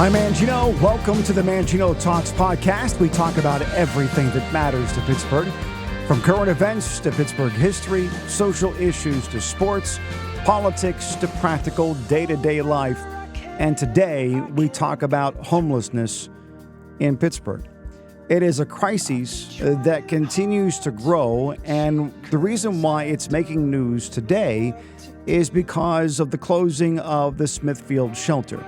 I'm Mangino. Welcome to the Mangino Talks podcast. We talk about everything that matters to Pittsburgh, from current events to Pittsburgh history, social issues to sports, politics to practical day-to-day life. And today we talk about homelessness in Pittsburgh. It is a crisis that continues to grow, and the reason why it's making news today is because of the closing of the Smithfield Shelter,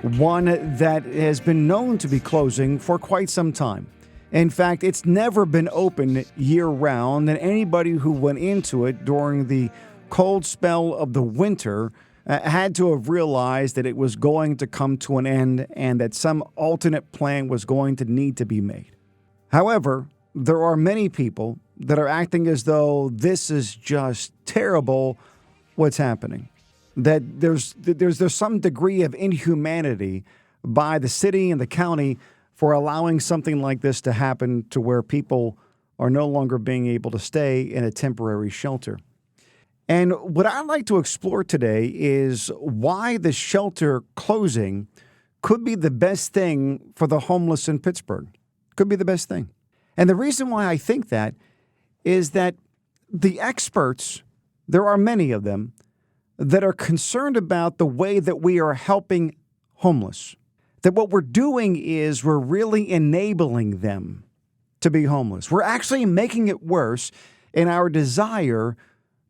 one that has been known to be closing for quite some time. In fact, it's never been open year-round, and anybody who went into it during the cold spell of the winter had to have realized that it was going to come to an end and that some alternate plan was going to need to be made. However, there are many people that are acting as though this is just terrible what's happening. That there's some degree of inhumanity by the city and the county for allowing something like this to happen, to where people are no longer being able to stay in a temporary shelter. And what I'd like to explore today is why the shelter closing could be the best thing for the homeless in Pittsburgh. Could be the best thing. And the reason why I think that is that the experts, there are many of them, that are concerned about the way that we are helping homeless. That what we're doing is we're really enabling them to be homeless. We're actually making it worse in our desire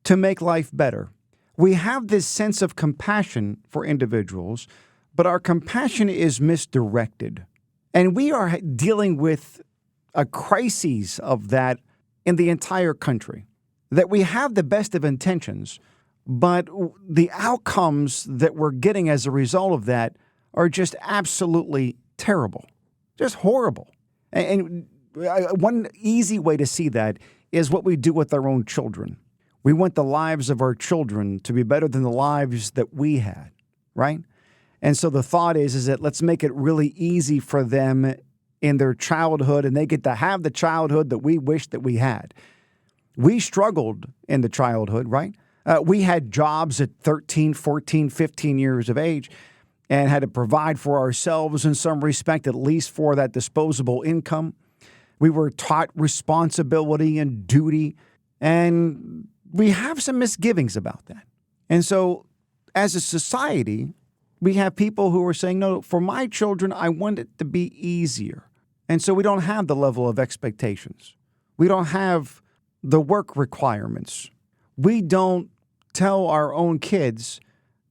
to make life better. We have this sense of compassion for individuals, but our compassion is misdirected. And we are dealing with a crisis of that in the entire country. That we have the best of intentions, but the outcomes that we're getting as a result of that are just absolutely terrible, just horrible. And one easy way to see that is what we do with our own children. We want the lives of our children to be better than the lives that we had, right? And so the thought is that let's make it really easy for them in their childhood, and they get to have the childhood that we wish that we had. We struggled in the childhood, right? We had jobs at 13, 14, 15 years of age and had to provide for ourselves in some respect, at least for that disposable income. We were taught responsibility and duty, and we have some misgivings about that. And so as a society, we have people who are saying, no, for my children, I want it to be easier. And so we don't have the level of expectations. We don't have the work requirements. We don't tell our own kids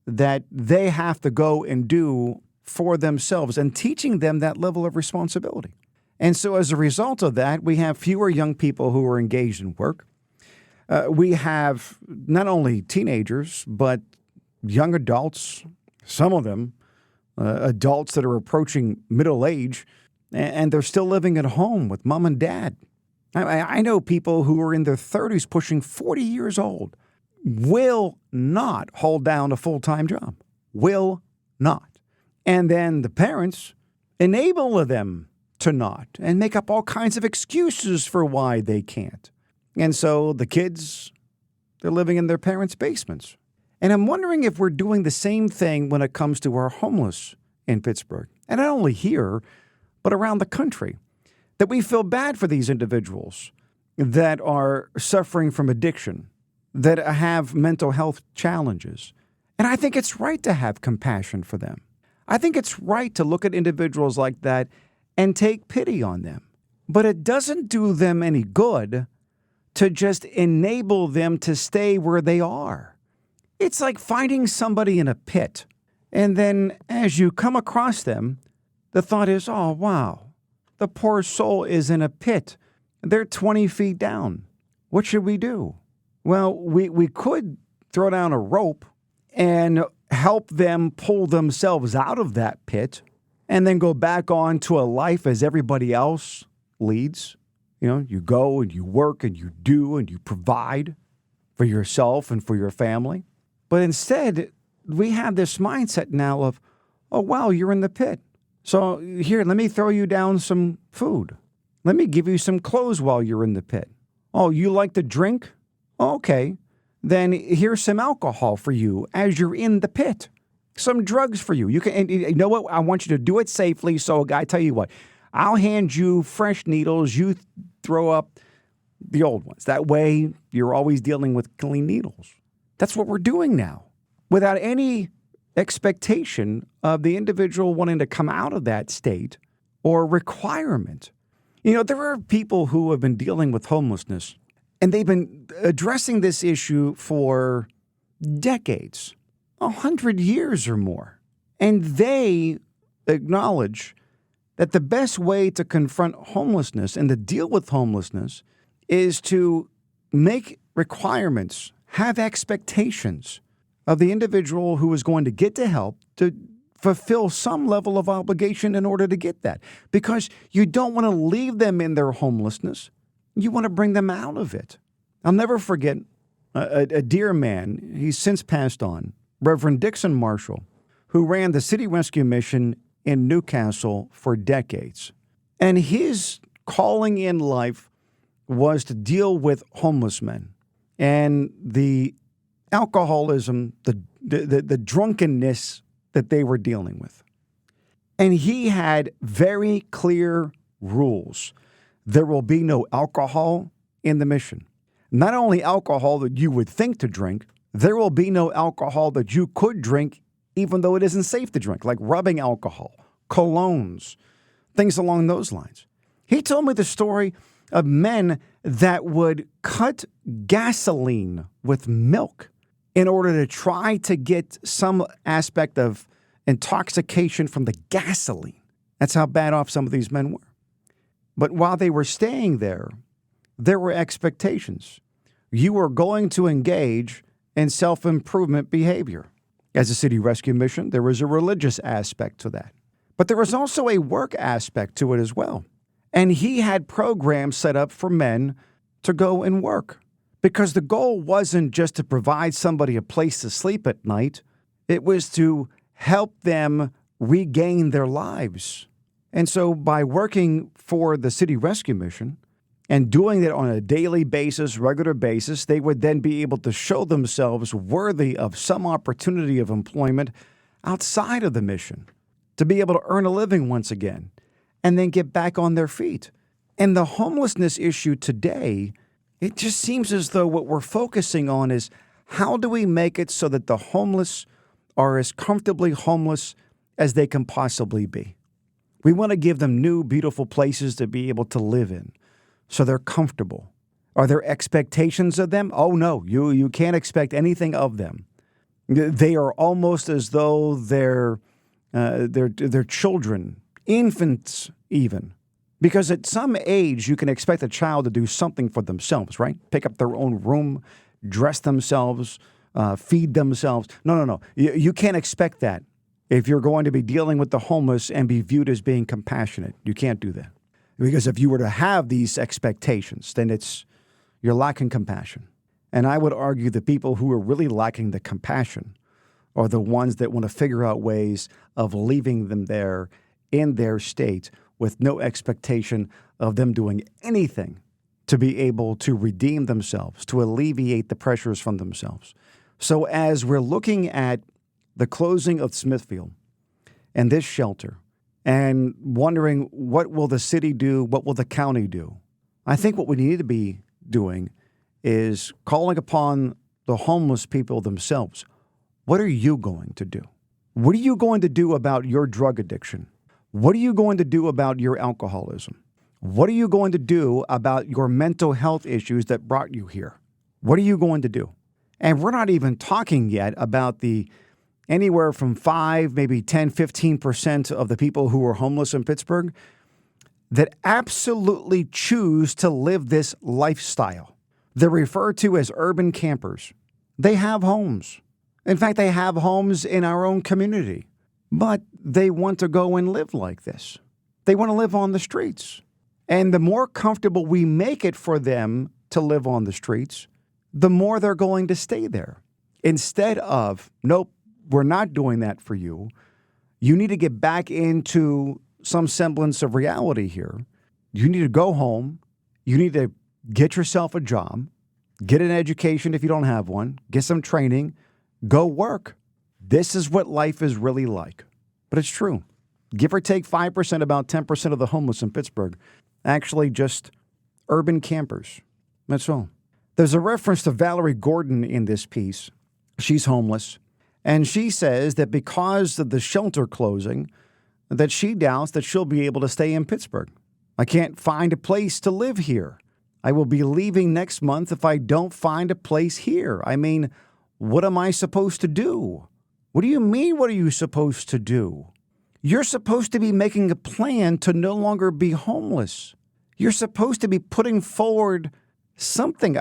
that they have to go and do for themselves, and teaching them that level of responsibility. And so as a result of that, we have fewer young people who are engaged in work. We have not only teenagers, but young adults, some of them adults that are approaching middle age, and they're still living at home with mom and dad. I know people who are in their 30s, pushing 40 years old, will not hold down a full-time job. Will not. And then the parents enable them to not and make up all kinds of excuses for why they can't. And so the kids, they're living in their parents' basements. And I'm wondering if we're doing the same thing when it comes to our homeless in Pittsburgh. And not only here, but around the country. That we feel bad for these individuals that are suffering from addiction, that have mental health challenges. And I think it's right to have compassion for them. I think it's right to look at individuals like that and take pity on them. But it doesn't do them any good to just enable them to stay where they are. It's like finding somebody in a pit, and then as you come across them, the thought is, oh, wow, the poor soul is in a pit. They're 20 feet down. What should we do? Well, we could throw down a rope and help them pull themselves out of that pit and then go back on to a life as everybody else leads. You know, you go and you work and you do and you provide for yourself and for your family. But instead, we have this mindset now of, oh, wow, you're in the pit. So here, let me throw you down some food. Let me give you some clothes while you're in the pit. Oh, you like to drink? Okay. Then here's some alcohol for you as you're in the pit. some drugs for you. You can, and you know what? I want you to do it safely. So I tell you what, I'll hand you fresh needles. You throw up the old ones. That way, you're always dealing with clean needles. That's what we're doing now, without any expectation of the individual wanting to come out of that state or requirement. There are people who have been dealing with homelessness, and they've been addressing this issue for decades, 100 years or more. And they acknowledge that the best way to confront homelessness and to deal with homelessness is to make requirements, have expectations of the individual who is going to get the help to fulfill some level of obligation in order to get that. Because you don't want to leave them in their homelessness. You want to bring them out of it. I'll never forget a dear man, he's since passed on, Reverend Dixon Marshall, who ran the City Rescue Mission in Newcastle for decades. And his calling in life was to deal with homeless men and the alcoholism, the drunkenness that they were dealing with. And he had very clear rules. There will be no alcohol in the mission. Not only alcohol that you would think to drink, there will be no alcohol that you could drink even though it isn't safe to drink, like rubbing alcohol, colognes, things along those lines. He told me the story of men that would cut gasoline with milk in order to try to get some aspect of intoxication from the gasoline. That's how bad off some of these men were. But while they were staying there were expectations. You were going to engage in self-improvement behavior. As a city rescue mission, there was a religious aspect to that. But there was also a work aspect to it as well. And he had programs set up for men to go and work. Because the goal wasn't just to provide somebody a place to sleep at night. It was to help them regain their lives. And so by working for the City Rescue Mission and doing it on a daily basis, regular basis, they would then be able to show themselves worthy of some opportunity of employment outside of the mission, to be able to earn a living once again, and then get back on their feet. And the homelessness issue today, it just seems as though what we're focusing on is how do we make it so that the homeless are as comfortably homeless as they can possibly be. We want to give them new, beautiful places to be able to live in so they're comfortable. Are there expectations of them? Oh, no, you can't expect anything of them. They are almost as though they're children, infants even. Because at some age, you can expect a child to do something for themselves, right? Pick up their own room, dress themselves, feed themselves. No. You can't expect that if you're going to be dealing with the homeless and be viewed as being compassionate. You can't do that. Because if you were to have these expectations, then you're lacking compassion. And I would argue the people who are really lacking the compassion are the ones that want to figure out ways of leaving them there in their state with no expectation of them doing anything to be able to redeem themselves, to alleviate the pressures from themselves. So as we're looking at the closing of Smithfield and this shelter and wondering what will the city do, what will the county do, I think what we need to be doing is calling upon the homeless people themselves. What are you going to do? What are you going to do about your drug addiction? What are you going to do about your alcoholism? What are you going to do about your mental health issues that brought you here? What are you going to do? And we're not even talking yet about the anywhere from 5, maybe 10, 15% of the people who are homeless in Pittsburgh that absolutely choose to live this lifestyle. They're referred to as urban campers. They have homes. In fact, they have homes in our own community, but they want to go and live like this. They want to live on the streets. And the more comfortable we make it for them to live on the streets, the more they're going to stay there. Instead of, nope, we're not doing that for you. You need to get back into some semblance of reality here. You need to go home. You need to get yourself a job, get an education if you don't have one, get some training, go work, This is what life is really like. But it's true. Give or take 5%, about 10% of the homeless in Pittsburgh, actually just urban campers. That's all. There's a reference to Valerie Gordon in this piece. She's homeless. And she says that because of the shelter closing, that she doubts that she'll be able to stay in Pittsburgh. I can't find a place to live here. I will be leaving next month if I don't find a place here. I mean, what am I supposed to do? What do you mean, what are you supposed to do? You're supposed to be making a plan to no longer be homeless. You're supposed to be putting forward something,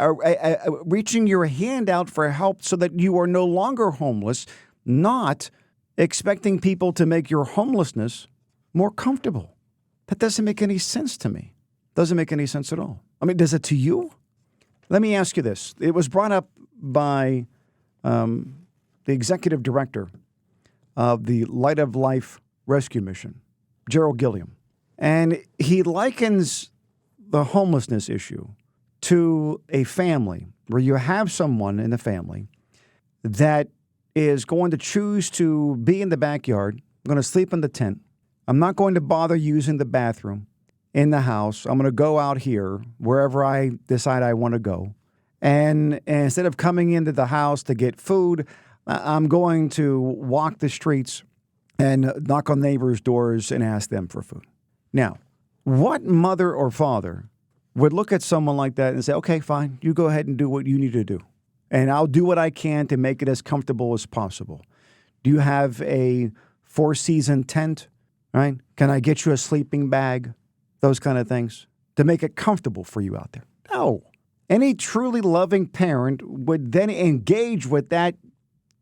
reaching your hand out for help so that you are no longer homeless, not expecting people to make your homelessness more comfortable. That doesn't make any sense to me. Doesn't make any sense at all. I mean, does it to you? Let me ask you this. It was brought up by the executive director of the Light of Life Rescue Mission, Gerald Gilliam. And he likens the homelessness issue to a family where you have someone in the family that is going to choose to be in the backyard, going to sleep in the tent. I'm not going to bother using the bathroom in the house. I'm going to go out here wherever I decide I want to go. And instead of coming into the house to get food, I'm going to walk the streets and knock on neighbors' doors and ask them for food. Now, what mother or father would look at someone like that and say, okay, fine, you go ahead and do what you need to do. And I'll do what I can to make it as comfortable as possible. Do you have a four-season tent, right? Can I get you a sleeping bag? Those kind of things to make it comfortable for you out there. No. Any truly loving parent would then engage with that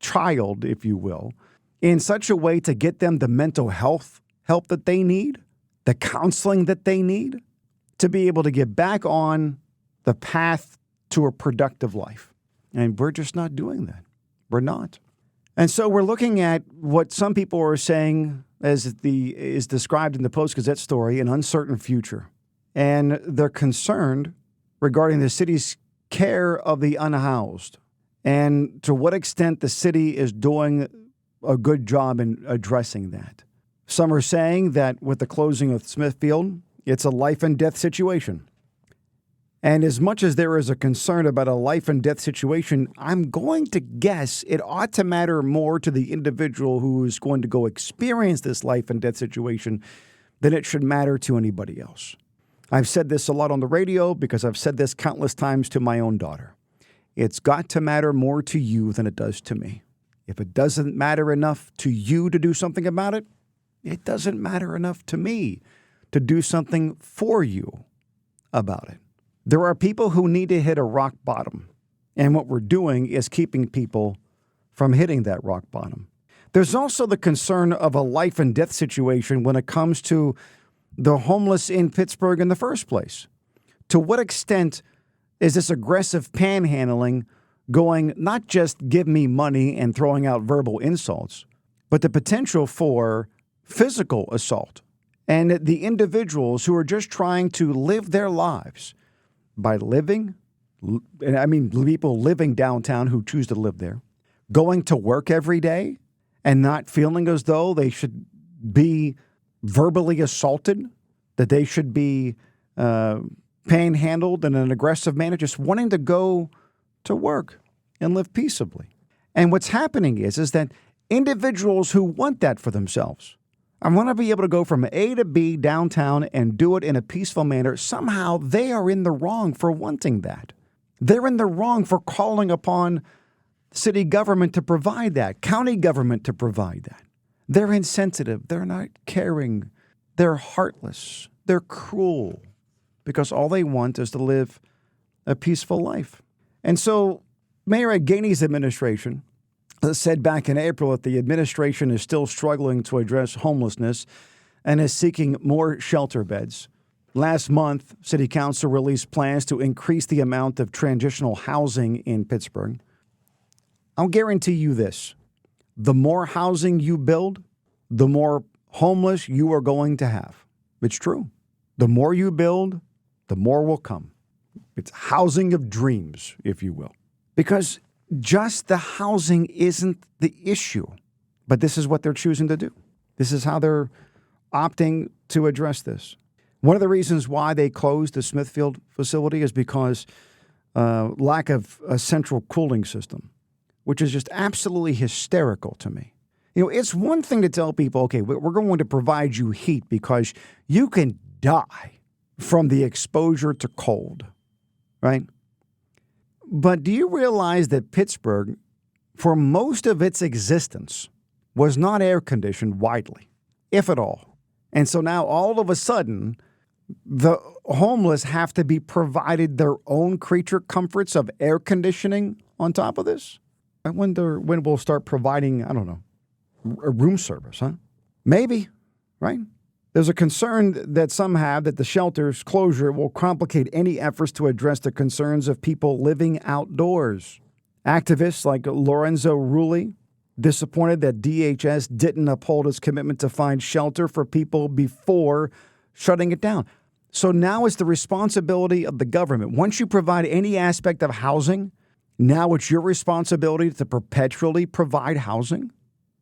child, if you will, in such a way to get them the mental health help that they need, the counseling that they need, to be able to get back on the path to a productive life. And we're just not doing that. We're not. And so we're looking at what some people are saying as is described in the Post-Gazette story, an uncertain future. And they're concerned regarding the city's care of the unhoused and to what extent the city is doing a good job in addressing that. Some are saying that with the closing of Smithfield, it's a life and death situation. And as much as there is a concern about a life and death situation, I'm going to guess it ought to matter more to the individual who is going to go experience this life and death situation than it should matter to anybody else. I've said this a lot on the radio because I've said this countless times to my own daughter. It's got to matter more to you than it does to me. If it doesn't matter enough to you to do something about it, it doesn't matter enough to me to do something for you about it. There are people who need to hit a rock bottom, and what we're doing is keeping people from hitting that rock bottom. There's also the concern of a life and death situation when it comes to the homeless in Pittsburgh in the first place. To what extent is this aggressive panhandling going not just give me money and throwing out verbal insults, but the potential for physical assault and the individuals who are just trying to live their lives by living, and I mean people living downtown who choose to live there, going to work every day and not feeling as though they should be verbally assaulted, that they should be panhandled in an aggressive manner, just wanting to go to work and live peaceably. And what's happening is that individuals who want that for themselves, I want to be able to go from A to B downtown and do it in a peaceful manner. Somehow they are in the wrong for wanting that. They're in the wrong for calling upon city government to provide that, county government to provide that. They're insensitive. They're not caring. They're heartless. They're cruel because all they want is to live a peaceful life. And so Mayor Gainey's administration said back in April that the administration is still struggling to address homelessness and is seeking more shelter beds. Last month, City Council released plans to increase the amount of transitional housing in Pittsburgh. I'll guarantee you this. The more housing you build, the more homeless you are going to have. It's true. The more you build, the more will come. It's housing of dreams, if you will. Because just the housing isn't the issue. But this is what they're choosing to do. This is how they're opting to address this. One of the reasons why they closed the Smithfield facility is because lack of a central cooling system, which is just absolutely hysterical to me. It's one thing to tell people, okay, we're going to provide you heat because you can die from the exposure to cold, right? But do you realize that Pittsburgh, for most of its existence, was not air-conditioned widely, if at all? And so now all of a sudden, the homeless have to be provided their own creature comforts of air conditioning on top of this? I wonder when we'll start providing, I don't know, a room service, huh? Maybe, right? There's a concern that some have that the shelter's closure will complicate any efforts to address the concerns of people living outdoors. Activists like Lorenzo Rulli disappointed that DHS didn't uphold its commitment to find shelter for people before shutting it down. So now it's the responsibility of the government. Once you provide any aspect of housing, now it's your responsibility to perpetually provide housing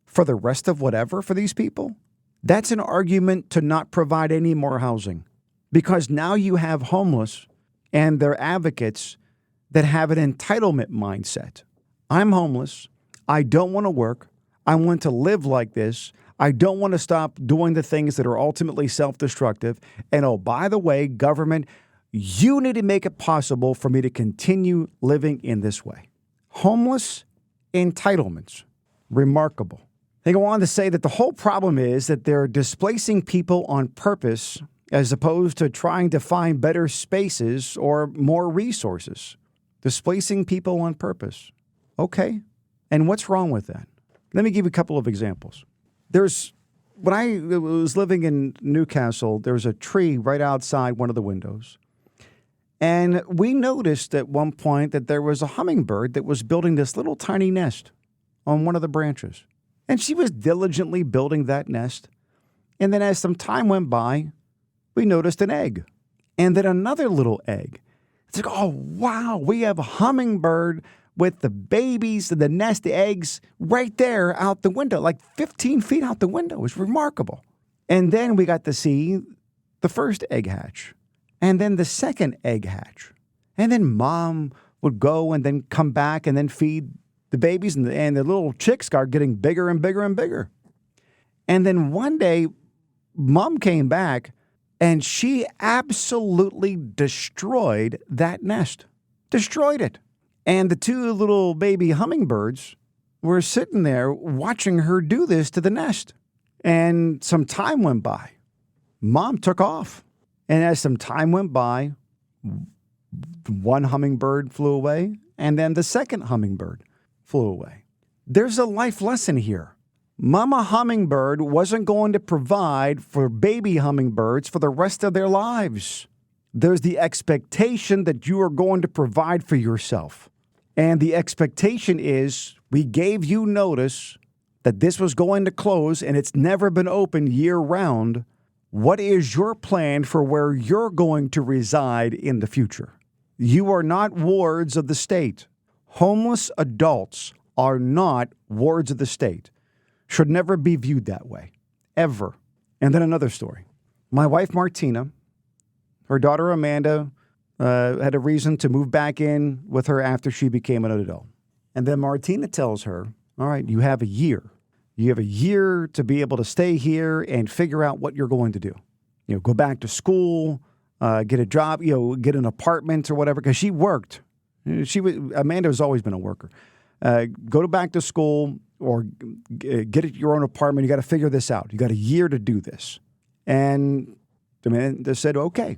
for the rest of whatever for these people. That's an argument to not provide any more housing, because now you have homeless and their advocates that have an entitlement mindset. I'm homeless. I don't want to work. I want to live like this. I don't want to stop doing the things that are ultimately self-destructive. And oh, by the way, government, you need to make it possible for me to continue living in this way. Homeless entitlements. Remarkable. They go on to say that the whole problem is that they're displacing people on purpose as opposed to trying to find better spaces or more resources. Displacing people on purpose. Okay. And what's wrong with that? Let me give you a couple of examples. When I was living in Newcastle, there was a tree right outside one of the windows. And we noticed at one point that there was a hummingbird that was building this little tiny nest on one of the branches. And she was diligently building that nest. And then as some time went by, we noticed an egg. And then another little egg. It's like, oh, wow, we have a hummingbird with the babies and the nest eggs right there out the window, like 15 feet out the window. It was remarkable. And then we got to see the first egg hatch. And then the second egg hatch. And then mom would go and then come back and then feed the babies, and the little chicks start getting bigger and bigger and bigger. And then one day, mom came back, and she absolutely destroyed that nest. Destroyed it. And the two little baby hummingbirds were sitting there watching her do this to the nest. And some time went by. Mom took off. And as some time went by, one hummingbird flew away, and then the second hummingbird flew away. There's a life lesson here. Mama hummingbird wasn't going to provide for baby hummingbirds for the rest of their lives. There's the expectation that you are going to provide for yourself. And the expectation is we gave you notice that this was going to close and it's never been open year-round. What is your plan for where you're going to reside in the future? You are not wards of the state. Homeless adults are not wards of the state. Should never be viewed that way, ever. And then another story. My wife, Martina, her daughter, Amanda, had a reason to move back in with her after she became an adult. And then Martina tells her, all right, you have a year. You have a year to be able to stay here and figure out what you're going to do. Go back to school, get a job, get an apartment or whatever, because she worked. Amanda has always been a worker. Go back to school or get your own apartment. You got to figure this out. You got a year to do this. And Amanda said, okay.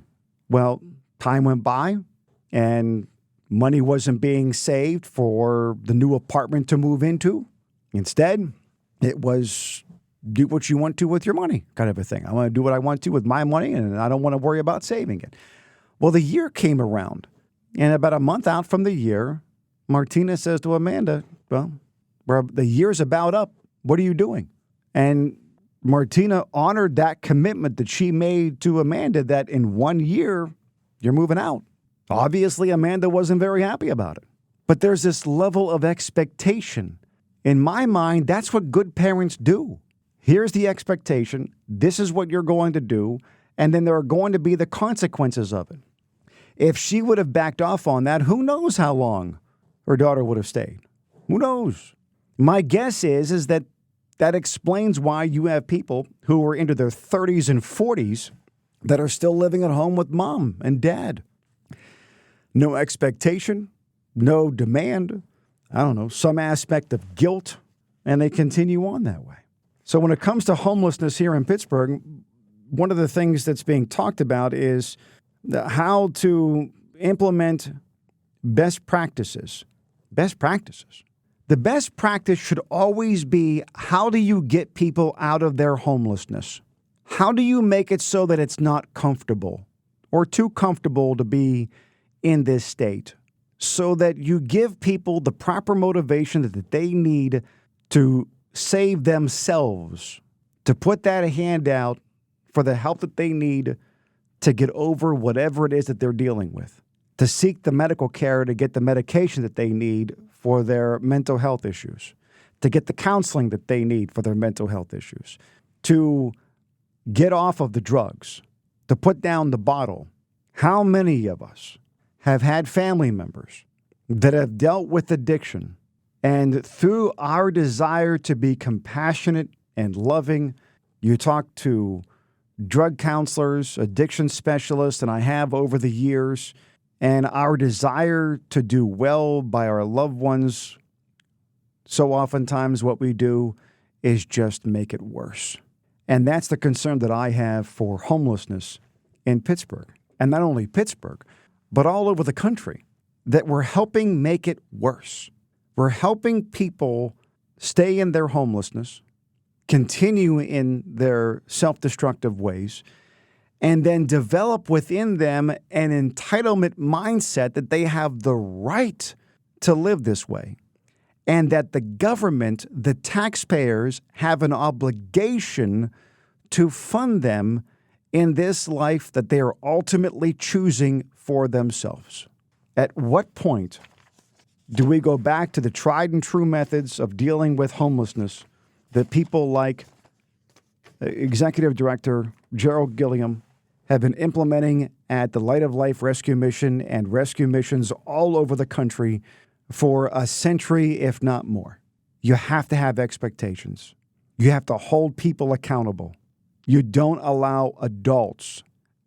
Well, time went by and money wasn't being saved for the new apartment to move into. Instead, it was do what you want to with your money kind of a thing. I want to do what I want to with my money, and I don't want to worry about saving it. Well, the year came around. And about a month out from the year, Martina says to Amanda, well, the year's about up. What are you doing? And Martina honored that commitment that she made to Amanda that in 1 year, you're moving out. Obviously, Amanda wasn't very happy about it. But there's this level of expectation. In my mind, that's what good parents do. Here's the expectation. This is what you're going to do. And then there are going to be the consequences of it. If she would have backed off on that, who knows how long her daughter would have stayed? Who knows? My guess is that explains why you have people who are into their 30s and 40s that are still living at home with mom and dad. No expectation, no demand, some aspect of guilt, and they continue on that way. So when it comes to homelessness here in Pittsburgh, one of the things that's being talked about is how to implement best practices. Best practices. The best practice should always be, how do you get people out of their homelessness? How do you make it so that it's not comfortable or too comfortable to be in this state, so that you give people the proper motivation that they need to save themselves, to put that hand out for the help that they need to get over whatever it is that they're dealing with, to seek the medical care, to get the medication that they need for their mental health issues, to get the counseling that they need for their mental health issues, to get off of the drugs, to put down the bottle. How many of us have had family members that have dealt with addiction, and through our desire to be compassionate and loving, you talk to drug counselors, addiction specialists, and I have over the years, and our desire to do well by our loved ones, so oftentimes what we do is just make it worse. And that's the concern that I have for homelessness in Pittsburgh. And not only Pittsburgh, but all over the country, that we're helping make it worse. We're helping people stay in their homelessness, continue in their self-destructive ways, and then develop within them an entitlement mindset that they have the right to live this way, and that the government, the taxpayers, have an obligation to fund them in this life that they are ultimately choosing for themselves. At what point do we go back to the tried and true methods of dealing with homelessness that people like Executive Director Gerald Gilliam have been implementing at the Light of Life Rescue Mission and rescue missions all over the country for a century, if not more? You have to have expectations. You have to hold people accountable. You don't allow adults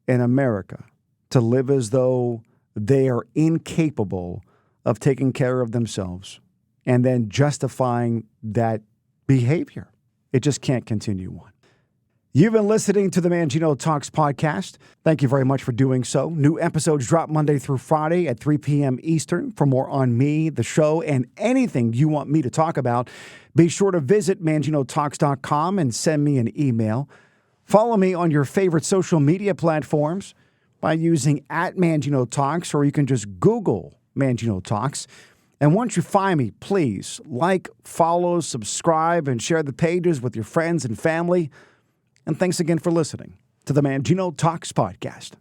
in America to live as though they are incapable of taking care of themselves and then justifying that behavior. It just can't continue on. You've been listening to the Mangino Talks podcast. Thank you very much for doing so. New episodes drop Monday through Friday at 3 p.m. Eastern. For more on me, the show, and anything you want me to talk about, be sure to visit manginotalks.com and send me an email. Follow me on your favorite social media platforms by using @ManginoTalks, or you can just Google Mangino Talks. And once you find me, please like, follow, subscribe, and share the pages with your friends and family. And thanks again for listening to the Mangino Talks podcast.